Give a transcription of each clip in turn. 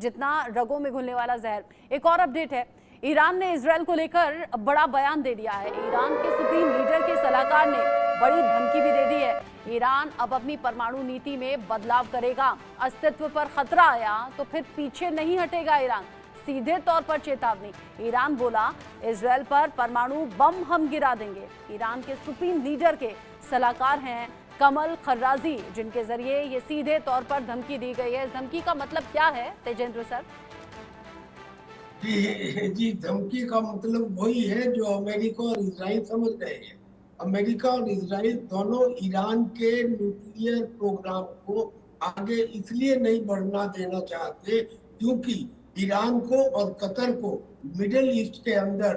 जितना रगों में घुलने वाला जहर। एक और अपडेट है, ईरान ने इजरायल को लेकर बड़ा बयान दे दिया है। ईरान के सुप्रीम लीडर के सलाहकार ने बड़ी धमकी भी दे दी है। ईरान अब अपनी परमाणु नीति में बदलाव करेगा। अस्तित्व पर खतरा आया तो फिर पीछे नहीं हटेगा ईरान, सीधे तौर पर चेतावनी। ईरान बोला, इजरायल पर परमाणु बम हम गिरा देंगे। ईरान के सुप्रीम लीडर के सलाहकार हैं कमल खर्राजी, जिनके जरिए ये सीधे तौर पर धमकी दी गई है। इस धमकी का मतलब क्या है तेजेंद्र सर? जी, धमकी का मतलब वही है जो अमेरिका और इजराइल समझ रहे हैं। अमेरिका और इजराइल दोनों ईरान के न्यूक्लियर प्रोग्राम को आगे इसलिए नहीं बढ़ना देना चाहते क्योंकि ईरान को और कतर को मिडिल ईस्ट के अंदर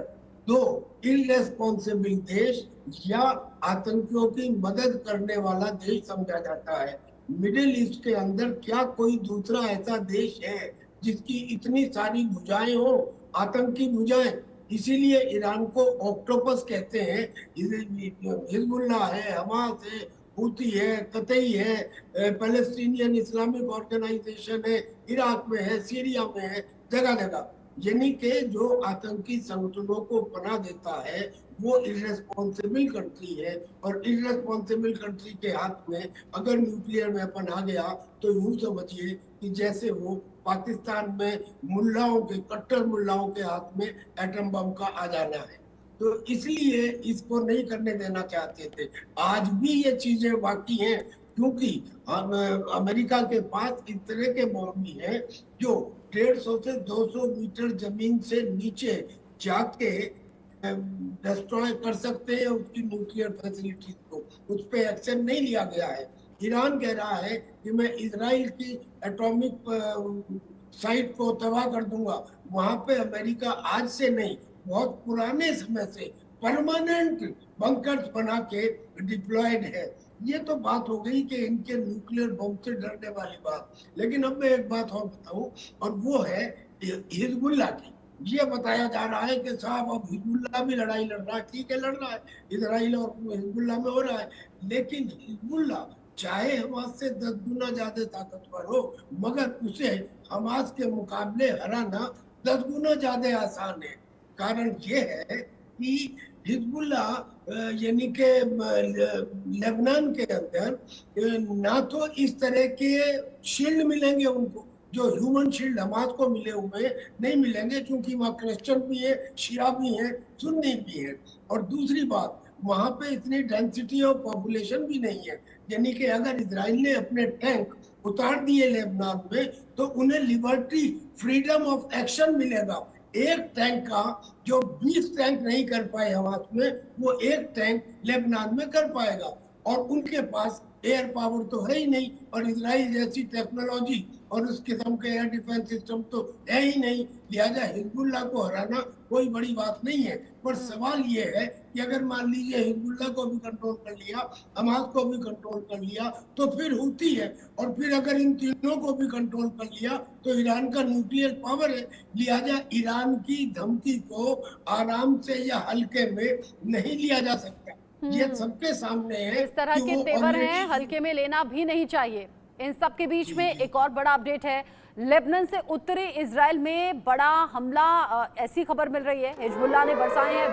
दो इररेस्पॉन्सिबल देश या आतंकियों की मदद करने वाला देश समझा जाता है। मिडिल ईस्ट के अंदर क्या कोई दूसरा ऐसा देश है जिसकी इतनी सारी भुजाएं हो, आतंकी भुजाएं? इसीलिए ईरान को ऑक्टोपस कहते हैं। हिजबुल्लाह है, हमास है, हूती है, कतई है, पैलेस्टीनियन इस्लामिक ऑर्गेनाइजेशन है, इराक में है, सीरिया में है, जगह जगह। यानी कि जो आतंकी संगठनों को पनाह देता है वो इररेस्पॉन्सिबल कंट्री है, और इररेस्पॉन्सिबल कंट्री के हाथ में अगर न्यूक्लियर वेपन आ गया तो यूं समझिए कि जैसे वो पाकिस्तान में मुल्लाओं के, कट्टर मुल्लाओं के हाथ में एटम बम का आ जाना है। तो इसलिए इसको नहीं करने देना चाहते थे। आज भी ये चीजें बाकी हैं क्योंकि अमेरिका के पास इस तरह के बम भी हैं जो 150 से 200 मीटर जमीन से नीचे जाके डिस्ट्रॉय कर सकते हैं उसकी न्यूक्लियर फैसिलिटीज को। उस पर एक्शन नहीं लिया गया है। ईरान कह रहा है कि मैं इजराइल की एटॉमिक साइट को तबाह कर दूंगा। वहां पे अमेरिका आज से नहीं, बहुत पुराने समय से परमानेंट बंकर्स बना के डिप्लॉयड है। ये तो बात हो गई कि इनके न्यूक्लियर बम से डरने वाली बात। लेकिन अब मैं एक बात और बताऊं, और वो है हिजबुल्लाह की। ये बताया जा रहा है कि साहब अब हिजबुल्लाह भी लड़ाई लड़ रहा है। ठीक है, लड़ रहा है, इजराइल और हिजबुल्लाह में हो रहा है, लेकिन हिजबुल्लाह चाहे हमास से 10 गुना ज्यादा ताकतवर हो, मगर उसे हमास के मुकाबले हराना 10 गुना ज्यादा आसान है। कारण ये है कि हिजबुल्लाह यानी के लेबनान के अंदर ना तो इस तरह के शील्ड मिलेंगे उनको जो ह्यूमन शील्ड हमास को मिले हुए नहीं मिलेंगे, क्योंकि वहाँ क्रिश्चियन भी है, शिया भी है, सुन्नी भी है। और दूसरी बात, वहां पे इतनी डेंसिटी ऑफ पॉपुलेशन भी नहीं है। यानी कि अगर इजराइल ने अपने टैंक उतार दिए लेबनान में तो उन्हें लिबर्टी, फ्रीडम ऑफ एक्शन मिलेगा। एक टैंक का जो 20 टैंक नहीं कर पाए हमास में, वो एक टैंक लेबनान में कर पाएगा। और उनके पास एयर पावर तो है ही नहीं, और इजराइल जैसी टेक्नोलॉजी और उस किस्म के एयर डिफेंस सिस्टम तो है ही नहीं। लिहाजा हिजबुल्लाह को हराना कोई बड़ी बात नहीं है। पर सवाल ये है कि अगर मान लीजिए हिजबुल्लाह को भी कंट्रोल कर लिया, हमास को भी कंट्रोल कर लिया, तो फिर हूती है, और फिर अगर इन तीनों को भी कंट्रोल कर लिया तो ईरान का न्यूक्लियर पावर है। लिहाजा ईरान की धमकी को आराम से या हल्के में नहीं लिया जा सकता। ये सबके सामने है। इस तरह के तेवर हैं, हल्के में लेना भी नहीं चाहिए। इन सब के बीच में एक और बड़ा अपडेट है, लेबनान से उत्तरी इजराइल में बड़ा हमला, ऐसी खबर मिल रही है। हिजबुल्लाह ने बरसाए हैं